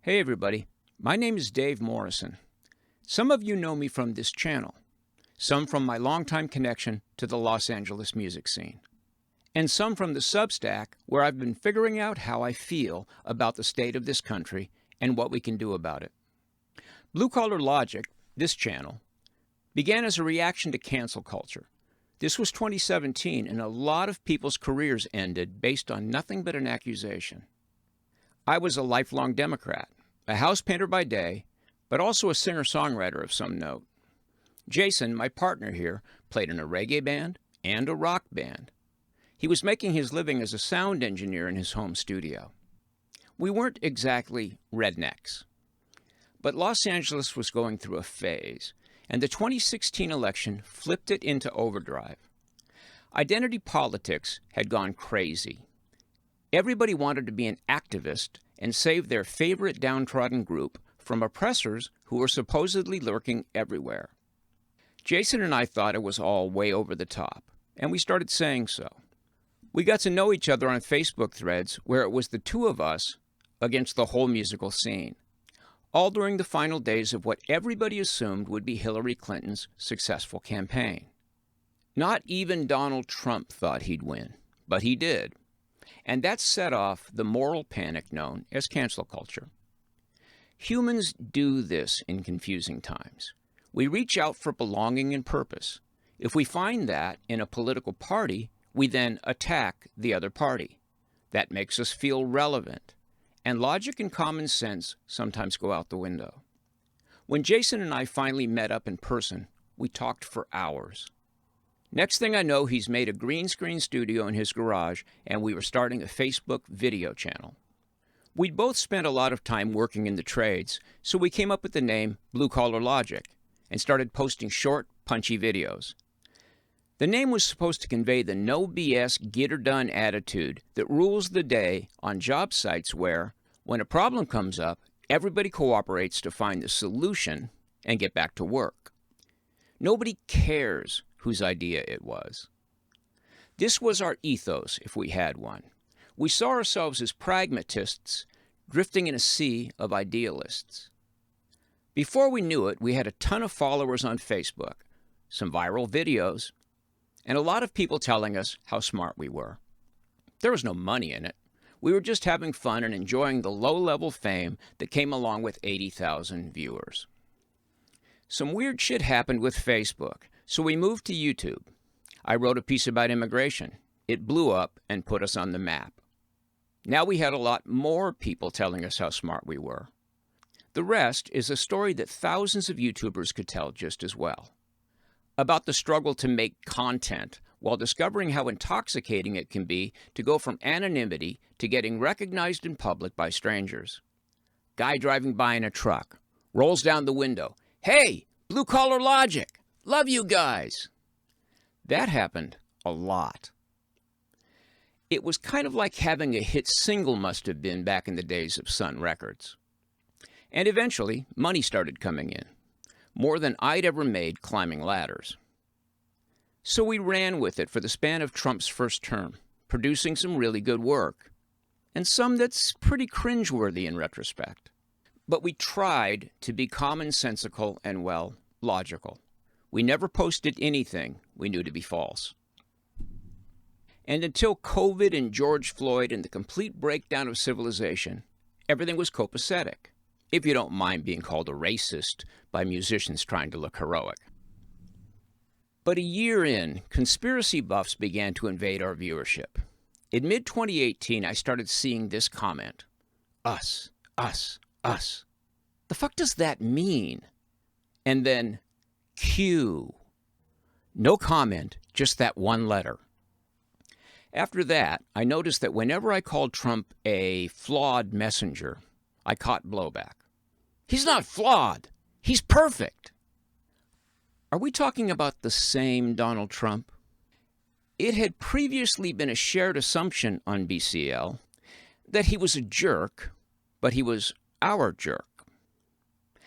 Hey everybody, my name is Dave Morrison. Some of you know me from this channel, some from my longtime connection to the Los Angeles music scene, and some from the Substack where I've been figuring out how I feel about the state of this country and what we can do about it. Bluecollar Logic, this channel, began as a reaction to cancel culture. This was 2017 and a lot of people's careers ended based on nothing but an accusation. I was a lifelong Democrat, a house painter by day, but also a singer-songwriter of some note. Jason, my partner here, played in a reggae band and a rock band. He was making his living as a sound engineer in his home studio. We weren't exactly rednecks. But Los Angeles was going through a phase, and the 2016 election flipped it into overdrive. Identity politics had gone crazy. Everybody wanted to be an activist and save their favorite downtrodden group from oppressors who were supposedly lurking everywhere. Jason and I thought it was all way over the top, and we started saying so. We got to know each other on Facebook threads where it was the two of us against the whole musical scene, all during the final days of what everybody assumed would be Hillary Clinton's successful campaign. Not even Donald Trump thought he'd win, but he did. And that set off the moral panic known as cancel culture. Humans do this in confusing times. We reach out for belonging and purpose. If we find that in a political party, we then attack the other party. That makes us feel relevant. And logic and common sense sometimes go out the window. When Jason and I finally met up in person, we talked for hours. Next thing I know, he's made a green screen studio in his garage, and we were starting a Facebook video channel. We'd both spent a lot of time working in the trades, so we came up with the name Bluecollar Logic and started posting short, punchy videos. The name was supposed to convey the no BS, get-her-done attitude that rules the day on job sites where, when a problem comes up, everybody cooperates to find the solution and get back to work. Nobody cares whose idea it was. This was our ethos, if we had one. We saw ourselves as pragmatists drifting in a sea of idealists. Before we knew it, we had a ton of followers on Facebook, some viral videos, and a lot of people telling us how smart we were. There was no money in it. We were just having fun and enjoying the low-level fame that came along with 80,000 viewers. Some weird shit happened with Facebook, so we moved to YouTube. I wrote a piece about immigration. It blew up and put us on the map. Now we had a lot more people telling us how smart we were. The rest is a story that thousands of YouTubers could tell just as well. About the struggle to make content while discovering how intoxicating it can be to go from anonymity to getting recognized in public by strangers. Guy driving by in a truck, rolls down the window. Hey, Bluecollar Logic! Love you guys! That happened a lot. It was kind of like having a hit single must have been back in the days of Sun Records. And eventually, money started coming in. More than I'd ever made climbing ladders. So we ran with it for the span of Trump's first term, producing some really good work. And some that's pretty cringeworthy in retrospect. But we tried to be commonsensical and, well, logical. We never posted anything we knew to be false. And until COVID and George Floyd and the complete breakdown of civilization, everything was copacetic, if you don't mind being called a racist by musicians trying to look heroic. But a year in, conspiracy buffs began to invade our viewership. In mid-2018, I started seeing this comment. Us, us, us. The fuck does that mean? And then Q. No comment, just that one letter. After that, I noticed that whenever I called Trump a flawed messenger, I caught blowback. He's not flawed. He's perfect. Are we talking about the same Donald Trump? It had previously been a shared assumption on BCL that he was a jerk, but he was our jerk.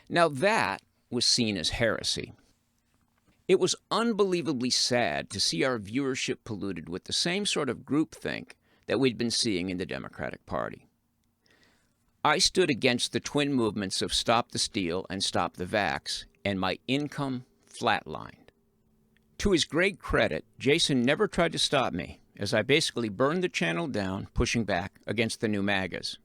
Now that was seen as heresy. It was unbelievably sad to see our viewership polluted with the same sort of groupthink that we'd been seeing in the Democratic Party. I stood against the twin movements of Stop the Steal and Stop the Vax, and my income flatlined. To his great credit, Jason never tried to stop me, as I basically burned the channel down, pushing back against the new MAGAs.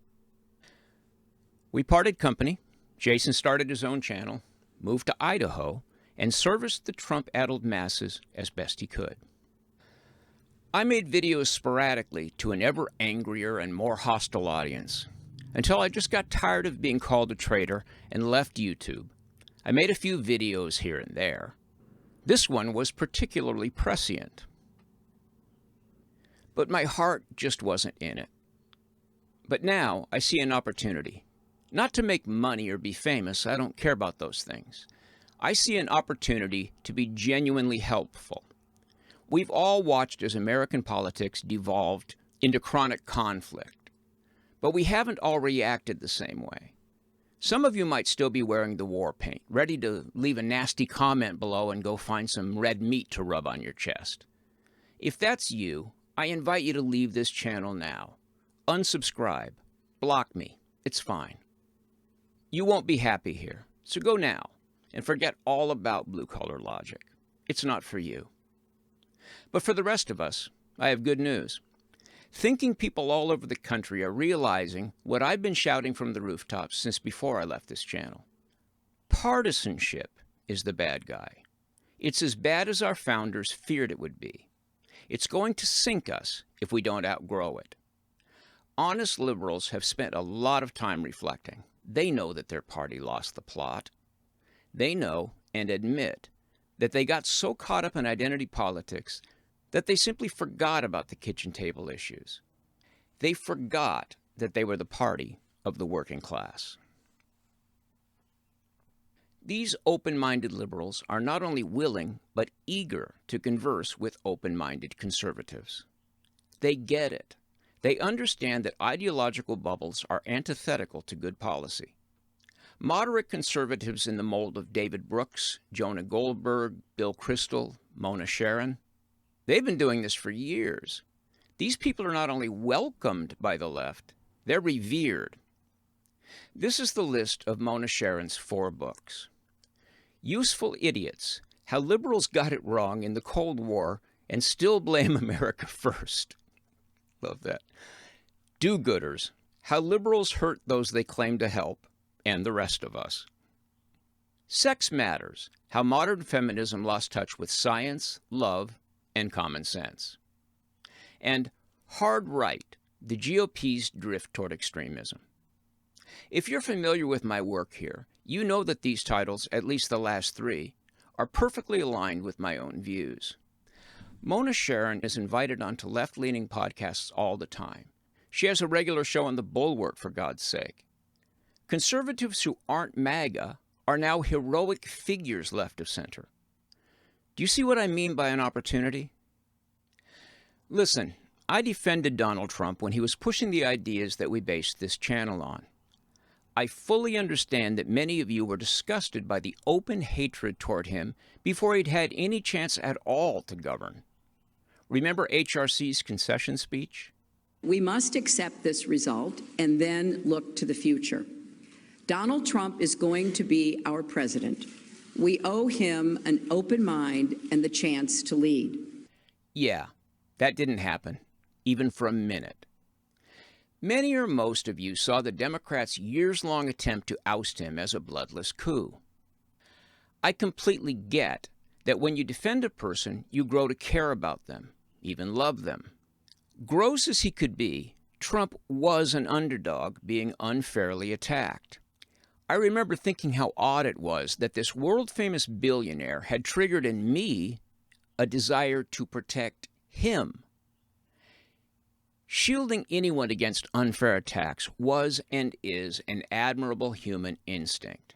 We parted company. Jason started his own channel, moved to Idaho, and serviced the Trump-addled masses as best he could. I made videos sporadically to an ever angrier and more hostile audience, until I just got tired of being called a traitor and left YouTube. I made a few videos here and there. This one was particularly prescient. But my heart just wasn't in it. But now I see an opportunity. Not to make money or be famous, I don't care about those things. I see an opportunity to be genuinely helpful. We've all watched as American politics devolved into chronic conflict, but we haven't all reacted the same way. Some of you might still be wearing the war paint, ready to leave a nasty comment below and go find some red meat to rub on your chest. If that's you, I invite you to leave this channel now. Unsubscribe. Block me. It's fine. You won't be happy here, so go now and forget all about blue-collar logic. It's not for you. But for the rest of us, I have good news. Thinking people all over the country are realizing what I've been shouting from the rooftops since before I left this channel. Partisanship is the bad guy. It's as bad as our founders feared it would be. It's going to sink us if we don't outgrow it. Honest liberals have spent a lot of time reflecting. They know that their party lost the plot. They know and admit that they got so caught up in identity politics that they simply forgot about the kitchen table issues. They forgot that they were the party of the working class. These open-minded liberals are not only willing, but eager to converse with open-minded conservatives. They get it. They understand that ideological bubbles are antithetical to good policy. Moderate conservatives in the mold of David Brooks, Jonah Goldberg, Bill Kristol, Mona Charen, they've been doing this for years. These people are not only welcomed by the left, they're revered. This is the list of Mona Charen's 4 books. Useful Idiots: How Liberals Got It Wrong in the Cold War and Still Blame America First. Love that. Do-Gooders: How Liberals Hurt Those They Claim to Help and the Rest of Us. Sex Matters: How Modern Feminism Lost Touch with Science, Love, and Common Sense. And Hard Right: The GOP's Drift Toward Extremism. If you're familiar with my work here, you know that these titles, at least the last 3, are perfectly aligned with my own views. Mona Charen is invited onto left-leaning podcasts all the time. She has a regular show on The Bulwark, for God's sake. Conservatives who aren't MAGA are now heroic figures left of center. Do you see what I mean by an opportunity? Listen, I defended Donald Trump when he was pushing the ideas that we based this channel on. I fully understand that many of you were disgusted by the open hatred toward him before he'd had any chance at all to govern. Remember HRC's concession speech? We must accept this result and then look to the future. Donald Trump is going to be our president. We owe him an open mind and the chance to lead. Yeah, that didn't happen, even for a minute. Many or most of you saw the Democrats' years-long attempt to oust him as a bloodless coup. I completely get that when you defend a person, you grow to care about them, even love them. Gross as he could be, Trump was an underdog being unfairly attacked. I remember thinking how odd it was that this world-famous billionaire had triggered in me a desire to protect him. Shielding anyone against unfair attacks was and is an admirable human instinct.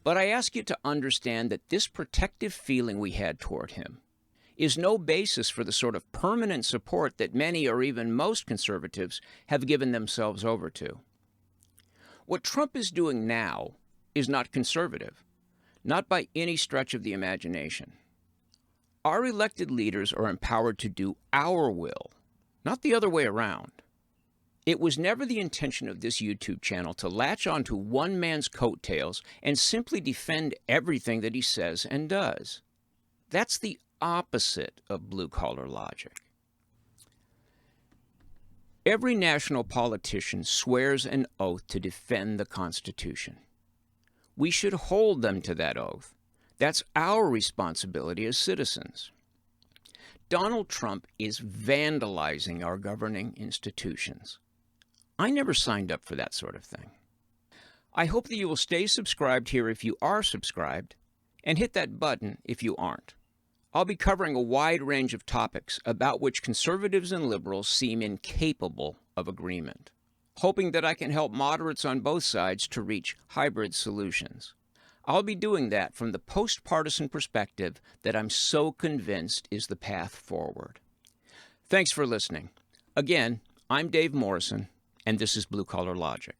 But I ask you to understand that this protective feeling we had toward him is no basis for the sort of permanent support that many or even most conservatives have given themselves over to. What Trump is doing now is not conservative, not by any stretch of the imagination. Our elected leaders are empowered to do our will, not the other way around. It was never the intention of this YouTube channel to latch onto one man's coattails and simply defend everything that he says and does. That's the opposite of blue-collar logic. Every national politician swears an oath to defend the Constitution. We should hold them to that oath. That's our responsibility as citizens. Donald Trump is vandalizing our governing institutions. I never signed up for that sort of thing. I hope that you will stay subscribed here if you are subscribed, and hit that button if you aren't. I'll be covering a wide range of topics about which conservatives and liberals seem incapable of agreement, hoping that I can help moderates on both sides to reach hybrid solutions. I'll be doing that from the post-partisan perspective that I'm so convinced is the path forward. Thanks for listening. Again, I'm Dave Morrison, and this is Blue Collar Logic.